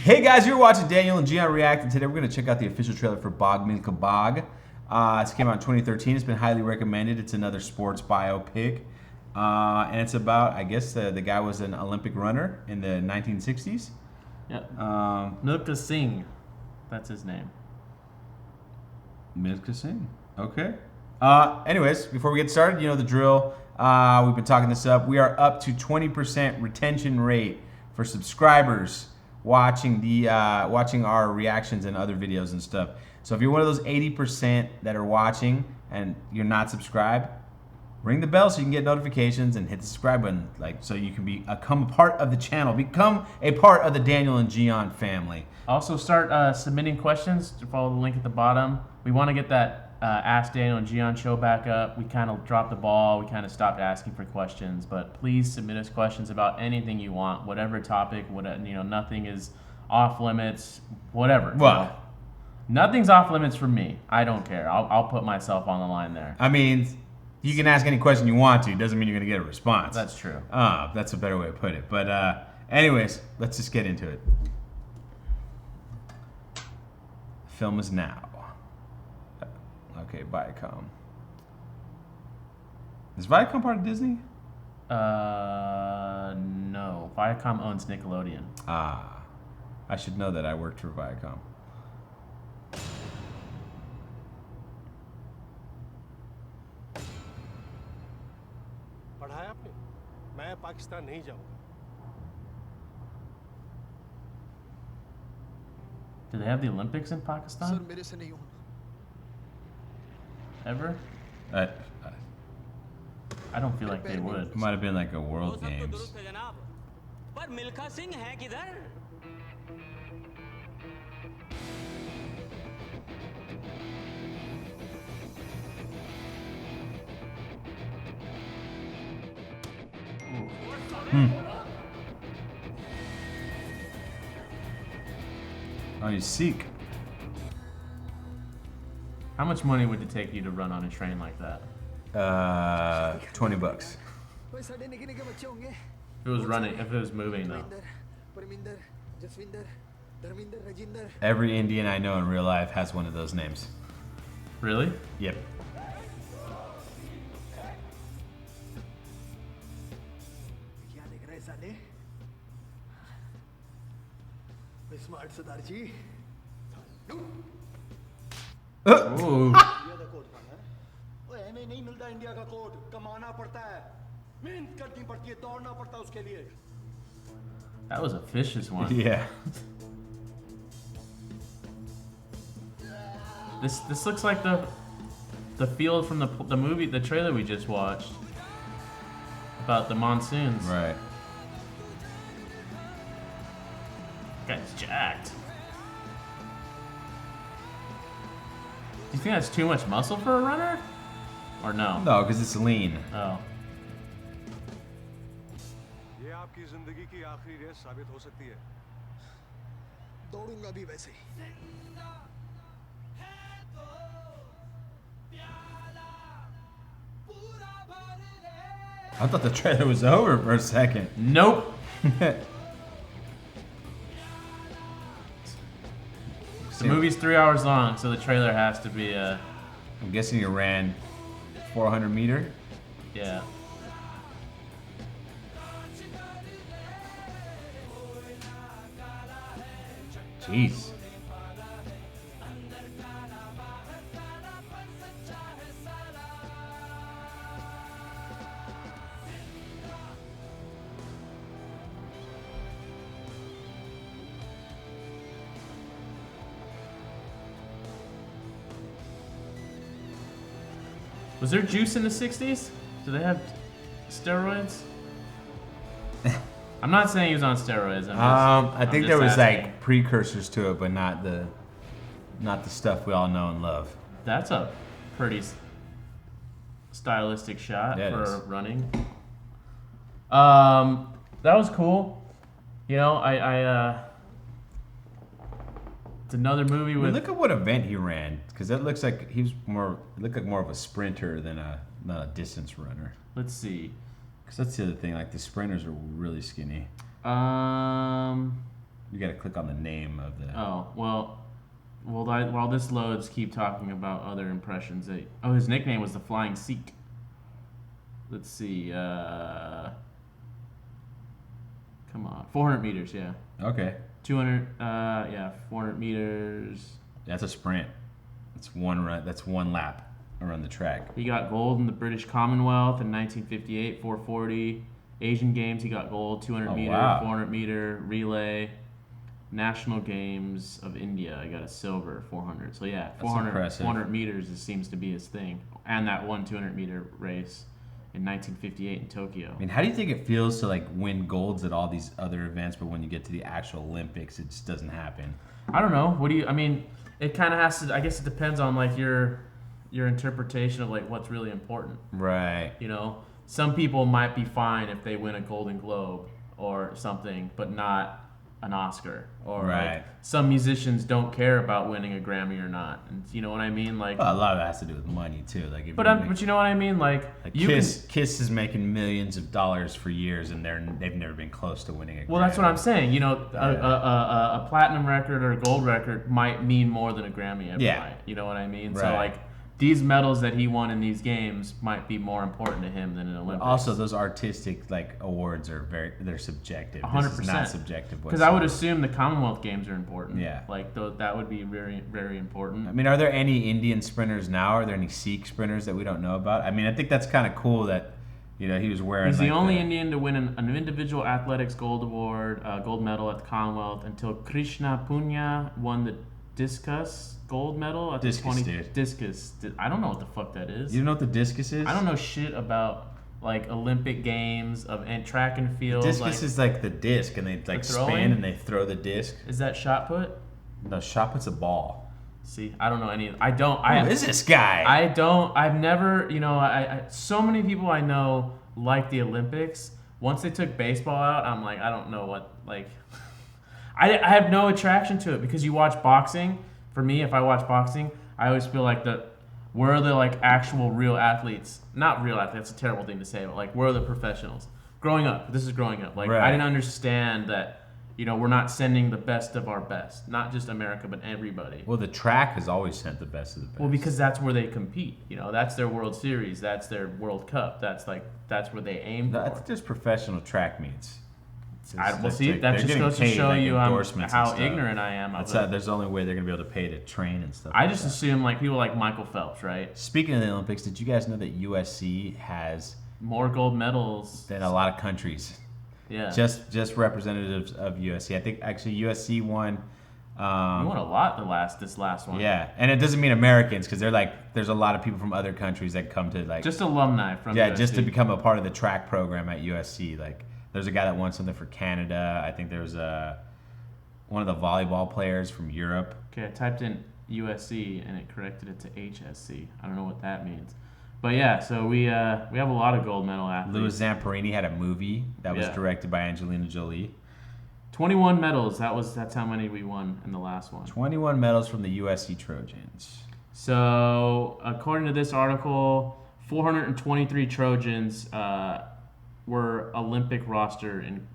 Hey guys, you're watching Daniel and Gian React, and today we're going to check out the official trailer for Bhaag Milkha Bhaag. This came out in 2013. It's been highly recommended. It's another sports biopic. And it's about, I guess, the guy was an Olympic runner in the 1960s. Yep. Milkha Singh. That's his name. Milkha Singh. Okay. Anyways, before we get started, you know the drill. We've been talking this up. We are up to 20% retention rate for subscribers watching our reactions and other videos and stuff. So if you're one of those 80% that are watching and you're not subscribed, ring the bell so you can get notifications and hit the subscribe button, so you can become a part of the channel, become a part of the Daniel and Gian family. Also, start submitting questions to follow the link at the bottom. We want to get that Ask Daniel and Gian show back up. We kind of dropped the ball. We kind of stopped asking for questions, but please submit us questions about anything you want, whatever topic. Nothing is off limits. Whatever. Well, nothing's off limits for me. I don't care. I'll put myself on the line there. I mean, you can ask any question you want to. Doesn't mean you're going to get a response. That's true. That's a better way to put it. But anyways, let's just get into it. Film is now. Okay, Viacom. Is Viacom part of Disney? No. Viacom owns Nickelodeon. I should know that. I worked for Viacom. पढ़ाया आपने? मैं पाकिस्तान नहीं जाऊंगा. Do they have the Olympics in Pakistan? Sir मेरे से नहीं होना. Ever? I don't feel like they would. It might have been like a World Games. पर मिल्खा सिंह है किधर? Oh, you Sikh. How much money would it take you to run on a train like that? $20. If it was running, if it was moving though. Every Indian I know in real life has one of those names. Really? Yep. Ooh. नहीं मिलता India का code कमाना पड़ता है मेहनत करनी पड़ती है दौड़ना पड़ता है उसके लिए. That was a vicious one. Yeah. This looks like the field from the movie, the trailer we just watched about the monsoons. Right. Guy's jacked. Do you think that's too much muscle for a runner? Or no? No, because it's lean. Oh. ये आपकी जिंदगी की आखिरी race साबित हो सकती है. दौड़ूंगा भी वैसे ही. I thought the trailer was over for a second. Nope. The movie's 3 hours long, so the trailer has to be I'm guessing you ran 400 meter. yeah. Jeez. Was there juice in the 60s? Do they have steroids? I'm not saying he was on steroids. I think there was asking. like precursors to it, but not the stuff we all know and love. That's a pretty stylistic shot for running. That was cool. You know, it's another movie with. Look at what event he ran, because it looks like he was looked like more of a sprinter than not a distance runner. Let's see. Because that's the other thing, like the sprinters are really skinny. You got to click on the name of the. Oh, well, while this loads, keep talking about other impressions. His nickname was the Flying Sikh. Let's see. Come on. 400 meters, yeah. Okay. 400 meters. That's a sprint. That's one run. That's one lap around the track. He got gold in the British Commonwealth in 1958, 440. Asian Games, he got gold, 200 meter, wow. 400 meter, relay. National Games of India, I got a silver, 400. So yeah, 400 meters seems to be his thing. And that 200 meter race in 1958 in Tokyo. I mean, how do you think it feels to like win golds at all these other events, but when you get to the actual Olympics, it just doesn't happen? I don't know. It kind of has to. I guess it depends on like your interpretation of like what's really important. Right. You know, some people might be fine if they win a Golden Globe or something, but not an Oscar. Or right. Like some musicians don't care about winning a Grammy or not. And you know what I mean? Like well, a lot of it has to do with money too. Like, if but you know what I mean? Like Kiss is making millions of dollars for years, and they've never been close to winning a Grammy. Well, that's what I'm saying. You know, a platinum record or a gold record might mean more than a Grammy ever might. You know what I mean? Right. So like these medals that he won in these games might be more important to him than an Olympics. Also, those artistic like awards are they're subjective. 100%. This is not subjective. Because I would assume the Commonwealth Games are important. Yeah. Like that would be very, very important. I mean, are there any Indian sprinters now? Are there any Sikh sprinters that we don't know about? I mean, I think that's kind of cool that he was wearing. He's the only Indian to win an individual athletics gold medal at the Commonwealth until Krishna Punya won the discus gold medal at discus, the dude. Discus. I don't know what the fuck that is. You don't know what the discus is? I don't know shit about like Olympic games and track and field. Discus is like the disc, and they like spin and they throw the disc. Is that shot put? No, shot put's a ball. See, I don't know any. I don't. Who is this guy? I don't. I've never. You know, I so many people I know like the Olympics. Once they took baseball out, I'm like, I don't know what like. I have no attraction to it because you watch boxing. For me, if I watch boxing, I always feel like where are the like actual real athletes? Not real athletes. That's a terrible thing to say, but like where are the professionals? Growing up, this is growing up. Like I didn't understand that. You know, we're not sending the best of our best, not just America, but everybody. Well, the track has always sent the best of the best. Well, because that's where they compete. You know, that's their World Series, that's their World Cup. That's where they aim for. I think there's professional track meets. That just goes to show you how ignorant I am. There's the only way they're gonna be able to pay to train and stuff. I just assume like people like Michael Phelps, right? Speaking of the Olympics, did you guys know that USC has more gold medals than a lot of countries? Yeah. Just representatives of USC. I think actually USC won. We won a lot this last one. Yeah, and it doesn't mean Americans because they're like there's a lot of people from other countries that come to like just alumni from USC. just to become a part of the track program at USC. Like there's a guy that won something for Canada. I think there's one of the volleyball players from Europe. Okay, I typed in USC and it corrected it to HSC. I don't know what that means. But yeah, so we have a lot of gold medal athletes. Louis Zamperini had a movie that was directed by Angelina Jolie. 21 medals. That's how many we won in the last one. 21 medals from the USC Trojans. So according to this article, 423 Trojans were Olympic roster, and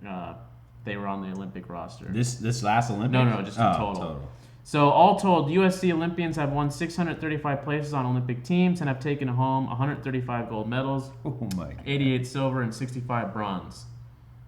they were on the Olympic roster. This last Olympics? No, just in total. So all told, USC Olympians have won 635 places on Olympic teams and have taken home 135 gold medals, oh my God. 88 silver, and 65 bronze.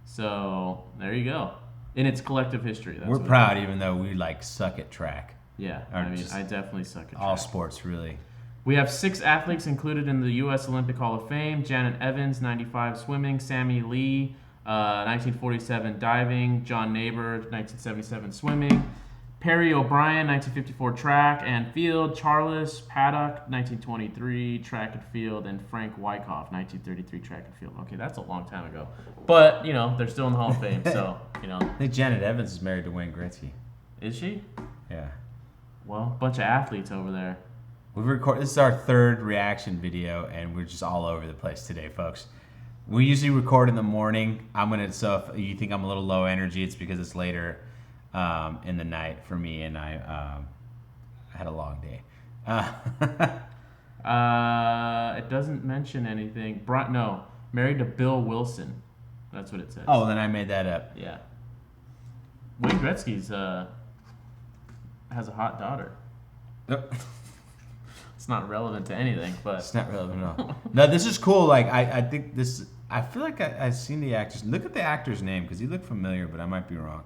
So there you go. In its collective history. We're proud, even though we like suck at track. Yeah, I definitely suck at track. All sports, really. We have 6 athletes included in the U.S. Olympic Hall of Fame. Janet Evans, 95 swimming. Sammy Lee, 1947 diving. John Neighbor, 1977 swimming. Perry O'Brien, 1954 track and field. Charles Paddock, 1923 track and field. And Frank Wyckoff, 1933 track and field. Okay, that's a long time ago. But, you know, they're still in the Hall of Fame, so, you know. I think Janet Evans is married to Wayne Gretzky. Is she? Yeah. Well, bunch of athletes over there. This is our 3rd reaction video, and we're just all over the place today, folks. We usually record in the morning. So if you think I'm a little low energy, it's because it's later in the night for me, and I had a long day. It doesn't mention anything. Married to Bill Wilson. That's what it says. Oh, then I made that up. Yeah. Wayne Gretzky's has a hot daughter. Yep. It's not relevant to anything, but It's not relevant at all. No, this is cool. Like, I think this. I feel like I've seen the actors. Look at the actor's name because he looked familiar, but I might be wrong.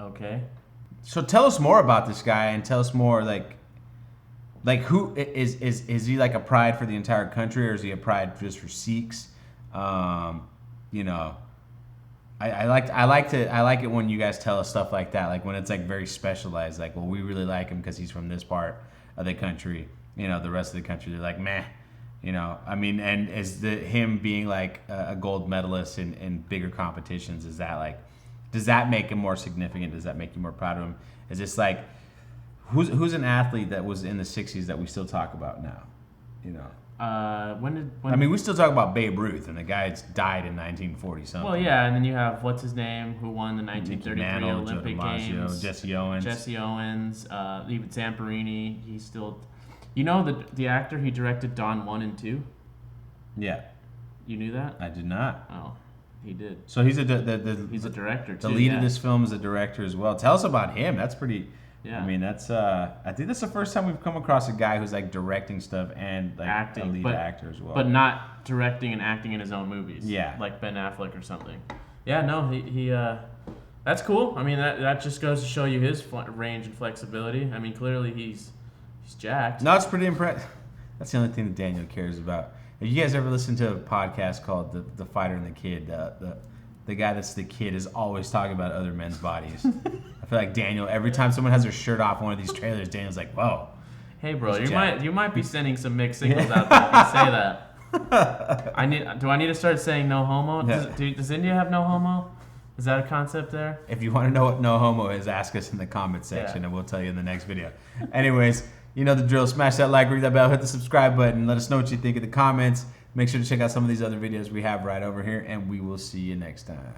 okay. So tell us more about this guy and tell us more like who is he like a pride for the entire country or is he a pride just for Sikhs? You know, I like it when you guys tell us stuff like that, like when it's like very specialized, like, well, we really like him because he's from this part of the country. You know, the rest of the country they're like meh. You know, I mean, and is him being like a gold medalist in bigger competitions, is that like, does that make him more significant? Does that make you more proud of him? Is this like, who's an athlete that was in the 60s that we still talk about now? You know? I mean, we still talk about Babe Ruth, and the guy died in 1940 something. Well, yeah, and then you have, what's his name, who won the 1933 Mantle, Olympic Joe DiMaggio, Games. Jesse Owens. Even Zamperini. He's still... You know the actor, he directed Dawn 1 and 2? Yeah. You knew that? I did not. Oh, he did. So he's He's a director, too. The lead of this film is a director as well. Tell us about him. That's pretty... Yeah. I mean, that's... I think that's the first time we've come across a guy who's like directing stuff and like acting, a lead actor as well. But not directing and acting in his own movies. Yeah. Like Ben Affleck or something. Yeah, no, he that's cool. I mean, that just goes to show you his range and flexibility. I mean, clearly he's jacked. No, it's pretty impressive. That's the only thing that Daniel cares about. Have you guys ever listened to a podcast called The Fighter and the Kid? The guy that's the kid is always talking about other men's bodies. I feel like Daniel, every time someone has their shirt off in one of these trailers, Daniel's like, whoa. Hey, bro, He's you might be sending some mixed signals out there if you say that. Do I need to start saying no homo? Does India have no homo? Is that a concept there? If you want to know what no homo is, ask us in the comment section and we'll tell you in the next video. Anyways, you know the drill. Smash that like, ring that bell, hit the subscribe button. Let us know what you think in the comments. Make sure to check out some of these other videos we have right over here, and we will see you next time.